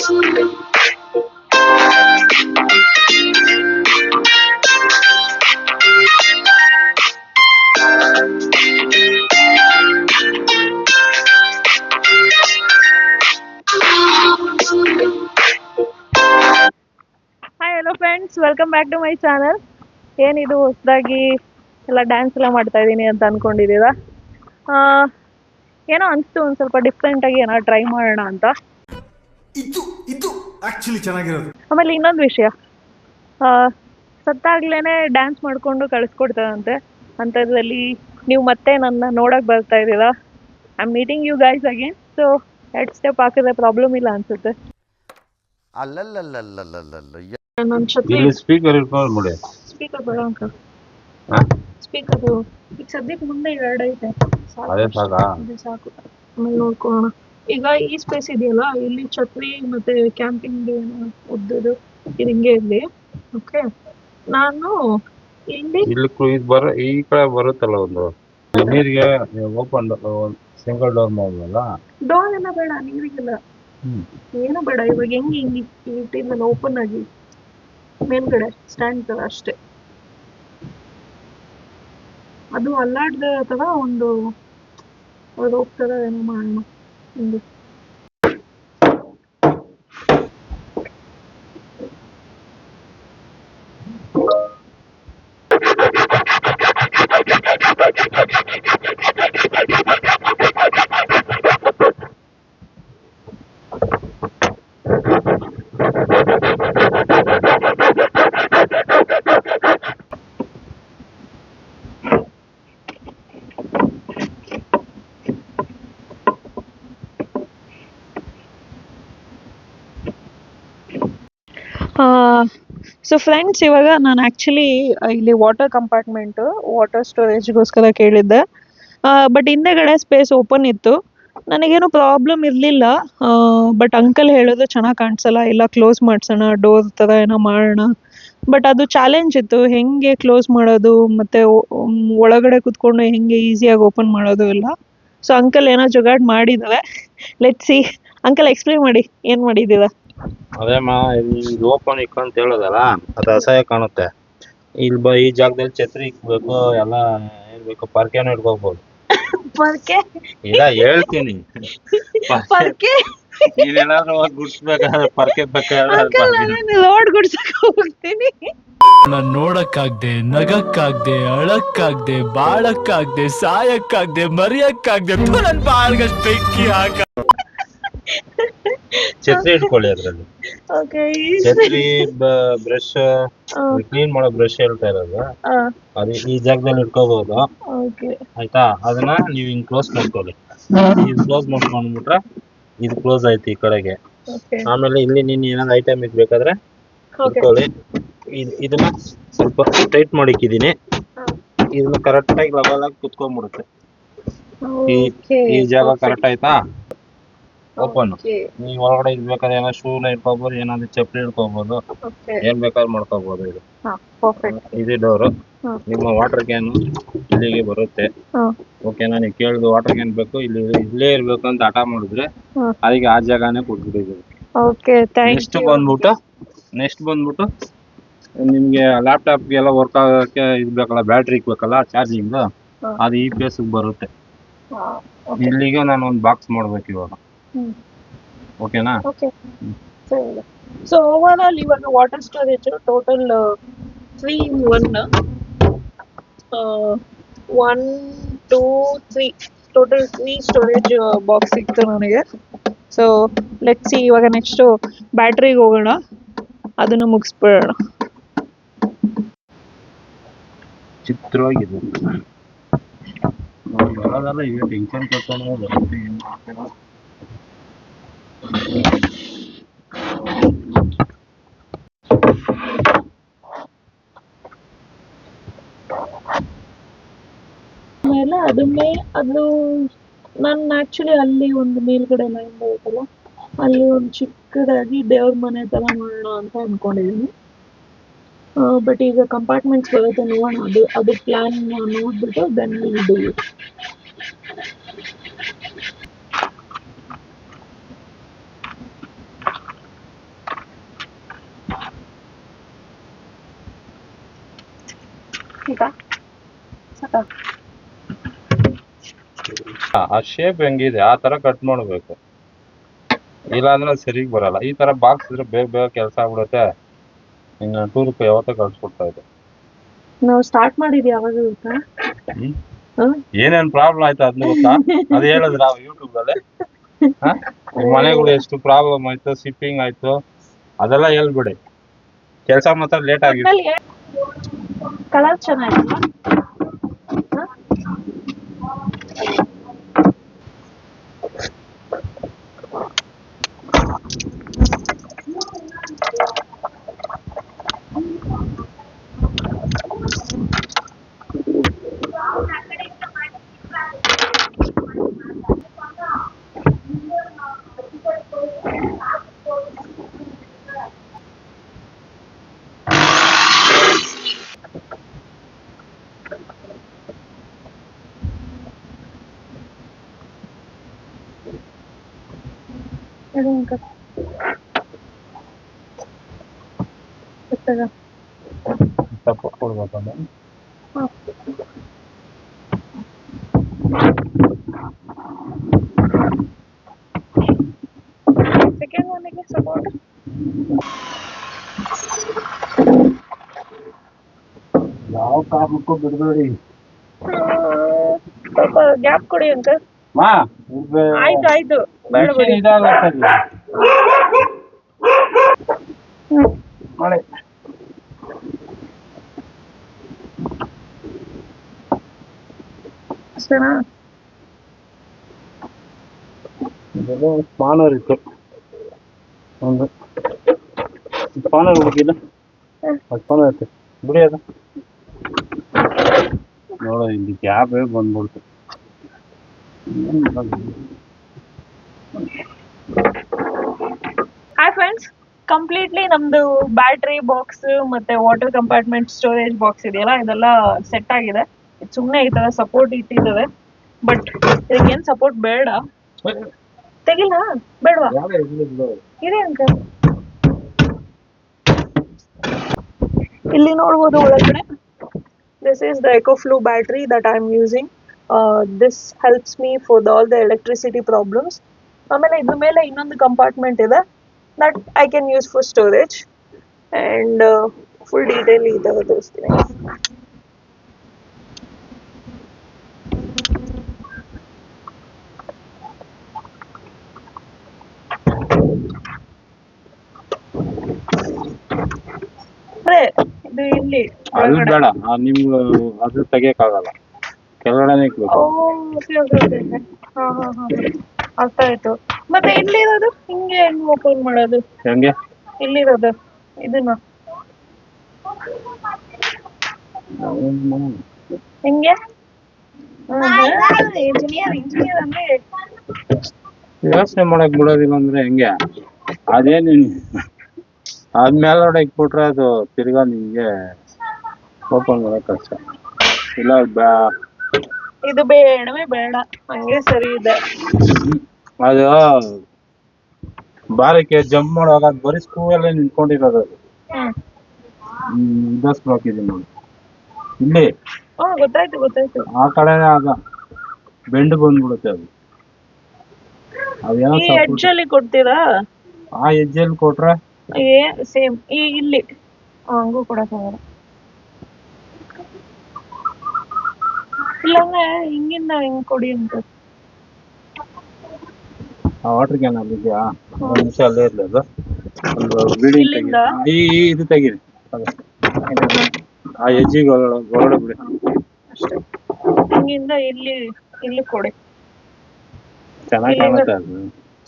Hi hello friends, welcome back to my channel. ಏನಿದು ಹೊಸದಾಗಿ ಎಲ್ಲ ಡ್ಯಾನ್ಸ್ ಎಲ್ಲ ಮಾಡ್ತಾ ಇದ್ದೀನಿ ಅಂತ ಅಂದ್ಕೊಂಡಿದ್ದೀರಾ? ಏನೋ ಅನಿಸ್ತು ಒಂದು ಸ್ವಲ್ಪ ಡಿಫ್ರೆಂಟಾಗಿ ಏನಾದ್ರು ಟ್ರೈ ಮಾಡೋಣ ಅಂತ. ಇದು ಆಕ್ಚುಲಿ ಚೆನ್ನಾಗಿರೋದು. ಆಮೇಲೆ ಇನ್ನೊಂದು ವಿಷಯ, ಸತ್ತಾಗ್ಲೇ ಡ್ಯಾನ್ಸ್ ಮಾಡಿಕೊಂಡು ಕಳಿಸ್ಕೊಡ್ತಾರಂತೆ. ಅಂಥದ್ರಲ್ಲಿ ನೀವು ಮತ್ತೆ ನನ್ನ ನೋಡೋಕೆ ಬರ್ತಾ ಇದ್ದೀರಾ. I am meeting you guys again. So head step ಹಾಕಿದ್ರೆ ಪ್ರಾಬ್ಲಮ್ ಇಲ್ಲ ಅನ್ಸುತ್ತೆ. ನನ್ನ ಛತ್ರಿ ಸ್ಪೀಕರ್ ಇಟ್ಕೊಂಡು ನೋಡಿ. ಸ್ಪೀಕರ್ ಬೇಡ ಅಂಕಲ್. ಸ್ಪೀಕರ್ ಈಗ ಸದ್ಯಕ್ಕೆ ಮುಂದೆ ಎರಡು ಐತೆ, ಅದೇ ಸಾಕಾ? ಅದೇ ಸಾಕು. ಆಮೇಲೆ ನೋಡ್ಕೊಳ್ಳೋಣ. ಈಗ ಈ ಸ್ಪೇಸ್ ಇದೆಯಲ್ಲ, ಇಲ್ಲಿ ಛತ್ರಿ ಮತ್ತೆ ಕ್ಯಾಂಪಿಂಗ್ ಏನೋ ಉದ್ದದು ಇದು ಹಿಂಗೆ ಇರಲಿ. ಓಕೆ, ನಾನು ಇಲ್ಲಿ ಈ ಕಡೆ ಬರುತ್ತಲ್ಲ ಒಂದು ನೀರಿಗೆ ಓಪನ್ ಸಿಂಗಲ್ ಡೋರ್ ಮಾಡಲ್ಲ. ಡೋರ್ ಎಲ್ಲ ಬೇಡ, ನೀರಿಗೆಲ್ಲ ಏನು ಬೇಡ. ಇವಾಗ ಹೆಂಗೆ ಇಟ್ಟಿದ್ಮೇಲೆ ಓಪನ್ ಆಗಿ ಮೇಲ್ಗಡೆ ಸ್ಟ್ಯಾಂಡ್ ತರ ಅಷ್ಟೇ. ಅದು ಅಲ್ಲಾಡ್ದ ತರ ಒಂದು ರೋಪ್ ತರ ಏನೋ ಮಾಡೋಣ. ಒಂದು ಸೊ ಫ್ರೆಂಡ್ಸ್, ಇವಾಗ ನಾನು ಆ್ಯಕ್ಚುಲಿ ಇಲ್ಲಿ ವಾಟರ್ ಕಂಪಾರ್ಟ್ಮೆಂಟು, ವಾಟರ್ ಸ್ಟೋರೇಜ್ಗೋಸ್ಕರ ಕೇಳಿದ್ದೆ. ಬಟ್ ಹಿಂದೆಗಡೆ ಸ್ಪೇಸ್ ಓಪನ್ ಇತ್ತು, ನನಗೇನು ಪ್ರಾಬ್ಲಮ್ ಇರಲಿಲ್ಲ. ಬಟ್ ಅಂಕಲ್ ಹೇಳೋದು ಚೆನ್ನಾಗಿ ಕಾಣಿಸಲ್ಲ, ಇಲ್ಲ ಕ್ಲೋಸ್ ಮಾಡಿಸೋಣ, ಡೋರ್ ಥರ ಏನೋ ಮಾಡೋಣ. ಬಟ್ ಅದು ಚಾಲೆಂಜ್ ಇತ್ತು, ಹೆಂಗೆ ಕ್ಲೋಸ್ ಮಾಡೋದು ಮತ್ತು ಒಳಗಡೆ ಕೂತ್ಕೊಂಡು ಹೆಂಗೆ ಈಸಿಯಾಗಿ ಓಪನ್ ಮಾಡೋದು ಎಲ್ಲ. ಸೊ ಅಂಕಲ್ ಏನೋ ಜುಗಾಡ್ ಮಾಡಿದ್ದಾರೆ. Let's see. ಅಂಕಲ್ ಎಕ್ಸ್ಪ್ಲೇನ್ ಮಾಡಿ, ಏನು ಮಾಡಿದ್ದೀರಾ? ಅದೇಮ್ಮ, ಇಲ್ಲಿ ಓಪನ್ ಇಕ್ಕಂತ ಹೇಳೋದಲ್ಲ, ಅದು ಅಸಹ್ಯ ಕಾಣುತ್ತೆ. ಈ ಜಾಗದಲ್ಲಿ ಛತ್ರಿ ಇಕ್ಬೇಕು, ಎಲ್ಲ ಏನ್ ಬೇಕು ಪರ್ಕೆನೂ ಇಟ್ಕೋಬಹುದು. ಪರ್ಕೆ ಇಲ್ಲ ಹೇಳ್ತೀನಿ, ಪರ್ಕೆ ನೀನೇನಾದ್ರೂ ಹೋಗಿ ಗುಡ್ಸ್ಬೇಕಾದ್ರೆ ಪರ್ಕೆ ರೋಡ್ ಗುಡ್ಸಕ್ ಹೋಗ್ತೀನಿ. ನಾನ್ ನೋಡಕ್ಕಾಗ್ದೆ, ನಗಕ್ಕಾಗ್ದೆ, ಅಳಕ್ಕಾಗ್ದೆ, ಬಾಳಕ್ಕಾಗ್ದೆ, ಸಾಯಕ್ಕಾಗ್ದೆ, ಮರಿಯಕ್ಕಾಗ್ದೆ, ನನ್ ಬಾಳ್ಗಷ್ಟು ಬೆಂಕಿ ಹಾಕ. ಛತ್ರಿ ಇಟ್ಕೊಳ್ಳಿ ಅದ್ರಲ್ಲಿ. ಛತ್ರಿ, ಬ್ರಷ್, ಕ್ಲೀನ್ ಮಾಡೋ ಬ್ರಷ್ ಹೇಳ್ತಾ ಇರೋದು, ಅದು ಈ ಜಾಗದಲ್ಲಿ ಇಟ್ಕೋಬಹುದು. ಆಯ್ತಾ? ಅದನ್ನ ನೀವ್ ಹಿಂಗ್ ಕ್ಲೋಸ್ ಮಾಡ್ಕೊಳ್ಳಿ. ಇದು ಕ್ಲೋಸ್ ಮಾಡ್ಕೊಂಡ್ಬಿಟ್ರೆ ಇದು ಕ್ಲೋಸ್ ಆಯ್ತು ಈ ಕಡೆಗೆ. ಆಮೇಲೆ ಇಲ್ಲಿ ನೀನ್ ಏನಾದ್ರು ಐಟಮ್ ಇಡ್ಬೇಕಾದ್ರೆ ಇಟ್ಕೊಳ್ಳಿ. ಇದನ್ನ ಸ್ವಲ್ಪ ಟೈಟ್ ಮಾಡಿಕ್ಕಿದೀನಿ. ಇದನ್ನ ಕರೆಕ್ಟ್ ಆಗಿ ಲೆವೆಲ್ ಆಗಿ ಕುತ್ಕೊಂಡ್ಬಿಡುತ್ತೆ. ಈ ಜಾಗ ಕರೆಕ್ಟ್ ಆಯ್ತಾ? ಓಪನ್. ನೀವು ಒಳಗಡೆ ಇರ್ಬೇಕಾದ್ರೆ ಏನೋ ಶೂನ ಇಟ್ಕೋಬಹುದು, ಏನಾದ್ರು ಚಪ್ಪಲಿ ಇಟ್ಕೋಬಹುದು, ಏನ್ ಬೇಕಾದ್ರೂ ಮಾಡ್ಕೋಬಹುದು. ಇದು ಡೋರು. ನಿಮ್ಮ ವಾಟರ್ ಕ್ಯಾನ್ ಇಲ್ಲಿಗೆ ಬರುತ್ತೆ. ಓಕೆನಾ? ನೀವು ಕೇಳಿದ ವಾಟರ್ ಕ್ಯಾನ್ ಬೇಕು, ಇಲ್ಲೇ ಇರ್ಬೇಕು ಅಂತ ಹಠ ಮಾಡಿದ್ರೆ ಅದಕ್ಕೆ ಆ ಜಾಗನೇ ಕೊಟ್ಬಿಟ್ಟಿದ್ದೀವಿ. ನೆಕ್ಸ್ಟ್ ಬಂದ್ಬಿಟ್ಟು ನಿಮ್ಗೆ ಲ್ಯಾಪ್ಟಾಪ್ಗೆ ಎಲ್ಲ ವರ್ಕ್ ಆಗಕ್ಕೆ ಇರ್ಬೇಕಲ್ಲ, ಬ್ಯಾಟ್ರಿ ಇಕ್ಬೇಕಲ್ಲ, ಚಾರ್ಜಿಂಗ್, ಅದು ಈ ಪ್ಲೇಸ್ಗೆ ಬರುತ್ತೆ. ಇಲ್ಲಿಗೆ ನಾನು ಒಂದು ಬಾಕ್ಸ್ ಮಾಡ್ಬೇಕು ಇವಾಗ. ಓಕೆನಾ? ಸೊ ಓವರ್ ಆಲ್ ಇವಾಗ water storage total 3 in 1, 1 2 3 total 3 storage box ಸಿಕ್ತು ನನಗೆ. So let's see. ಇವಾಗ ನೆಕ್ಸ್ಟು ಬ್ಯಾಟ್ರಿಗೆ ಹೋಗೋಣ, ಅದನ್ನು ಮುಗಿಸ್ಬಿಡೋಣ. ಚಿತ್ರವಾಗಿದೆ. ಬರೋದಲ್ಲ, ಈಗ ಟೆನ್ಷನ್ ಕೊಡ್ತಾನೆ ಬರುತ್ತೆ. ಆಮೇಲೆ ಅದು ನಾನು ಆ್ಯಕ್ಚುಲಿ ಅಲ್ಲಿ ಒಂದು ಮೇಲ್ಗಡೆ ಲೈನ್ ಬರುತ್ತಲ್ಲ, ಅಲ್ಲಿ ಒಂದು ಚಿಕ್ಕದಾಗಿ ದೇವ್ರ ಮನೆ ಥರ ಮಾಡೋಣ ಅಂತ ಅಂದ್ಕೊಂಡಿದ್ದೀನಿ. ಬಟ್ ಈಗ ಕಂಪಾರ್ಟ್ಮೆಂಟ್ಸ್ ಬರುತ್ತೆ, ನೋಡೋಣ. ಅದು ಪ್ಲ್ಯಾನ್ ನೋಡ್ಬಿಟ್ಟು ದೆನ್ ವಿಲ್ ಡು ಇಟ್. ಈಗ ಸಾಕಾ? ಆ ಶೇಪ್ ಹೆಂಗಿದೆ ಆ ತರ ಕಟ್ ಮಾಡ್ಬೇಕು, ಇಲ್ಲಾಂದ್ರೆ ಸರಿಗ್ ಬರಲ್ಲ. ಈ ತರ ಬಾಕ್ಸ್ ಇದ್ರೆ ಬೇಗ ಬೇಗ ಕೆಲಸ ಆಗ್ಬಿಡುತ್ತೆ. ಇನ್ನು 2 ರೂಪಾಯಿ ಯಾವತ್ತೋ ಕಳ್ಸ್ಕೊಡ್ತಾ ಇದೆ. ನಾವು ಸ್ಟಾರ್ಟ್ ಮಾಡಿದ್ವಿ ಯಾವಾಗ ಗೊತ್ತಾ? ಏನೇನ್ ಪ್ರಾಬ್ಲಮ್ ಆಯ್ತು ಅದ್ನ ಗೊತ್ತಾ? ಅದು ಹೇಳಿದ್ರ ಯೂಟ್ಯೂಬ್ ಅಲ್ಲಿ ಮನೆಗಳು ಎಷ್ಟು ಪ್ರಾಬ್ಲಮ್ ಆಯ್ತು, ಶಿಪ್ಪಿಂಗ್ ಆಯ್ತು, ಅದೆಲ್ಲ ಹೇಳ್ಬಿಡಿ. ಕೆಲಸ ಮಾತ್ರ ಲೇಟ್ ಆಗಿದೆ. ಕಲರ್ ಚೆನ್ನಾಗಿಲ್ಲ. ಸಪೋರ್ಟ್ ಕೊಡ್ಬೇಕಂದ್ರೆ ಸೆಕೆಂಡ್ ಒನ್ಗೆ ಸಪೋರ್ಟ್ ಯಾವ ಕಾರಣಕ್ಕೂ ಬಿಡಬೇಡಿ. ಸ್ವಲ್ಪ ಗ್ಯಾಪ್ ಕೊಡಿ ಅಂಕಲ್. ಮಾ ಆಯ್ತು ಬೇಡ ಬಿಡಿ. ಮಳೆ ಅಷ್ಟೇನಾ? ಸ್ಪಾನರ್ ಇತ್ತು ಒಂದು ಸ್ಪಾನರ್ ಹುಡುಕಿಲ್ಲ, ಸ್ಪಾನರ್ ಇತ್ತು ಬಿಡಿ. ಅದು ನೋಡೋ ಇಲ್ಲಿ ಗ್ಯಾಪ್ ಬಂದ್ಬಿಡ್ತು. ಹಾಯ್ ಫ್ರೆಂಡ್ಸ್, ಕಂಪ್ಲೀಟ್ಲಿ ನಮ್ದು ಬ್ಯಾಟ್ರಿ ಬಾಕ್ಸ್ ಮತ್ತೆ ವಾಟರ್ ಕಂಪಾರ್ಟ್ಮೆಂಟ್ ಸ್ಟೋರೇಜ್ ಬಾಕ್ಸ್ ಇದೆಯಲ್ಲ, ಇದೆಲ್ಲ ಸೆಟ್ ಆಗಿದೆ. ಸುಮ್ಮನೆ ಈ ತರ ಸಪೋರ್ಟ್ ಇಟ್ಟಿದ್ದೇವೆ, ಬಟ್ ಇದಕ್ಕೇನು ಸಪೋರ್ಟ್ ಬೇಡ. ತೆಗಿಲ್ಲ ಬೇಡವಾ? ಇದೆ ಅಂಕಲ್, ಇಲ್ಲಿ ನೋಡ್ಬೋದು ಒಳಗಡೆ. This is the EcoFlow battery that I am using. This helps me for all the electricity problems. ಆಮೇಲೆ ಇದ್ರ ಮೇಲೆ ಇನ್ನೊಂದು ಕಂಪಾರ್ಟ್ಮೆಂಟ್ ಇದೆ that I can use for storage, and full detail ಈ ತರ ತೋರಿಸ್ತೀನಿ. ಅದೇ ಇದು ಇಲ್ಲಿ ಅದು ಬೇಡ, ನಿಮ್ಗೆ ಅದು ತೆಗಿಯಕ್ಕಾಗಲ್ಲ, ಕೆಳಗಡೆನೆ ಇಕ್ಬೇಕು. ಹಾ ಅರ್ಥ ಆಯ್ತು. ಮತ್ತೆ ಇಲ್ಲಿರೋದು ಹಿಂಗೆ ಹೆಂಗ್ ಓಪನ್ ಮಾಡೋದು? ಹೆಂಗೆ ಇಲ್ಲಿರೋದು ಇದನ್ನ ಹೆಂಗೆ? ಇಂಜಿನಿಯರ್ ಅಂದ್ರೆ ಯೋಚನೆ ಮಾಡಕ್ ಬಿಡೋದಿಲ್ಲ ಅಂದ್ರೆ ಹೆಂಗೆ? ಅದೇನು ಆದ್ಮೇಲೆ ಇಕ್ಬಿಟ್ರೆ ಅದು ತಿರ್ಗಾ ನಿಮ್ಗೆ ಓಪನ್ ಮಾಡಕ್ ಕಷ್ಟ. ಇಲ್ಲ ಇದು ಬೇಡವೇ ಬೇಡ, ಹಂಗೆ ಸರಿ ಇದೆ. ಅದು ಬಾರಕ್ಕೆ ಜಂಪ್ ಮಾಡುವಾಗ ಅದು ಬರೀ ಸ್ಕ್ರೂವಲ್ಲೇ ನಿಂತ್ಕೊಂಡಿರೋದು. ಅದು ಇದಸ್ ಬ್ಲಾಕ್ ಇದೆ ನೋಡಿ ಇಲ್ಲಿ, ಗೊತ್ತಾಯ್ತು. ಆ ಕಡೆನೇ ಆಗ ಬೆಂಡ್ ಬಂದ್ಬಿಡುತ್ತೆ. ಅದು ಅದೇನೋ ಎಡ್ಜ್ ಅಲ್ಲಿ ಕೊಡ್ತೀರಾ? ಆ ಎಜ್ಜಲ್ಲಿ ಕೊಟ್ರೆ ಸೇಮ್ ಇಲ್ಲಿ ಹಂಗೂ ಕೊಡಕ್ಕಾಗಲ್ಲ. ಇಲ್ಲಾಂದ್ರೆ ಹಿಂಗಿಂದ ಹಿಂಗ್ ಕೊಡಿ ಅಂತ. ವಾಟರ್ ಕ್ಯಾನ್ ಅಲ್ಲಿ ಇದೆಯಾ? ಒಂದು ನಿಮಿಷ ಅಲ್ಲೇ ಇರ್ಲಿ. ಅದು ಒಂದು ಬಿಲ್ಡಿಂಗ್ ತೆಗಿ, ಇದು ತೆಗೀರಿ, ಆ ಎಜ್ಜಿಗೆ ಹೊರಗಡೆ ಬಿಡಿ ಅಷ್ಟೇ. ಹಿಂಗಿಂದ ಇಲ್ಲಿ ಕೊಡಿ. ಚೆನ್ನಾಗಿ ಕಾಣುತ್ತೆ. ಅದು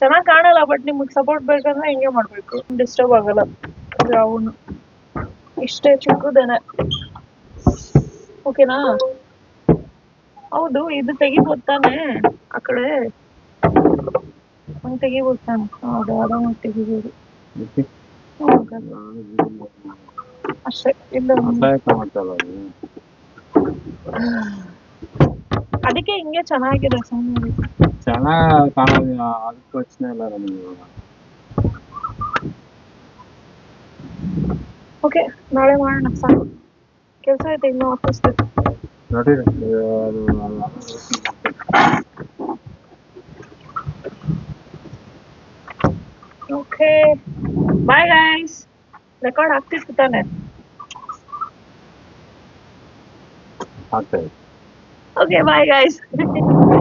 ಚೆನ್ನಾಗಿ ಕಾಣಲ್ಲ, ಬಟ್ ನಿಮಗ್ ಸಪೋರ್ಟ್ ಬೇಕಂದ್ರೆ ಹಿಂಗೆ ಮಾಡ್ಬೇಕು, ಡಿಸ್ಟರ್ಬ್ ಆಗಲ್ಲ. ಅವನು ಇಷ್ಟೇ ಚಿಕ್ಕದೇನೆ, ಓಕೆನಾ? ಹೌದು, ಇದು ತೆಗಿಬೋದು ತಾನೆ ಆ ಕಡೆ, ಹಂಗೆ ತೆಗಿಬೋದು ತಾನೆ? ಹೌದು, ಆರಾಮಾಗಿ ತೆಗಿಬೋದು ಅಷ್ಟೇ. ಇಲ್ಲ ಅದಕ್ಕೆ ಹಿಂಗೆ ಚೆನ್ನಾಗಿದೆ, ಚೆನ್ನಾಗಿ ಕಾಣೋದಿಲ್ಲ, ಅದಕ್ಕೆ ಪ್ರಶ್ನೆ ಇಲ್ಲ ನಮಗೆ. ಓಕೆ, ನಾಳೆ ಮಾಡೋಣ ಸಾಕು. ಕೆಲಸ ಐತೆ ಇನ್ನು ಆಫೀಸ್. ನೋಡಿ ಓಕೆ ಬಾಯ್ ಗೈಸ್. ರೆಕಾರ್ಡ್ ಆಗ್ತಿತ್ತು ತಾನೆ? ಆಗ್ತಾ ಇದೆ. Okay bye guys.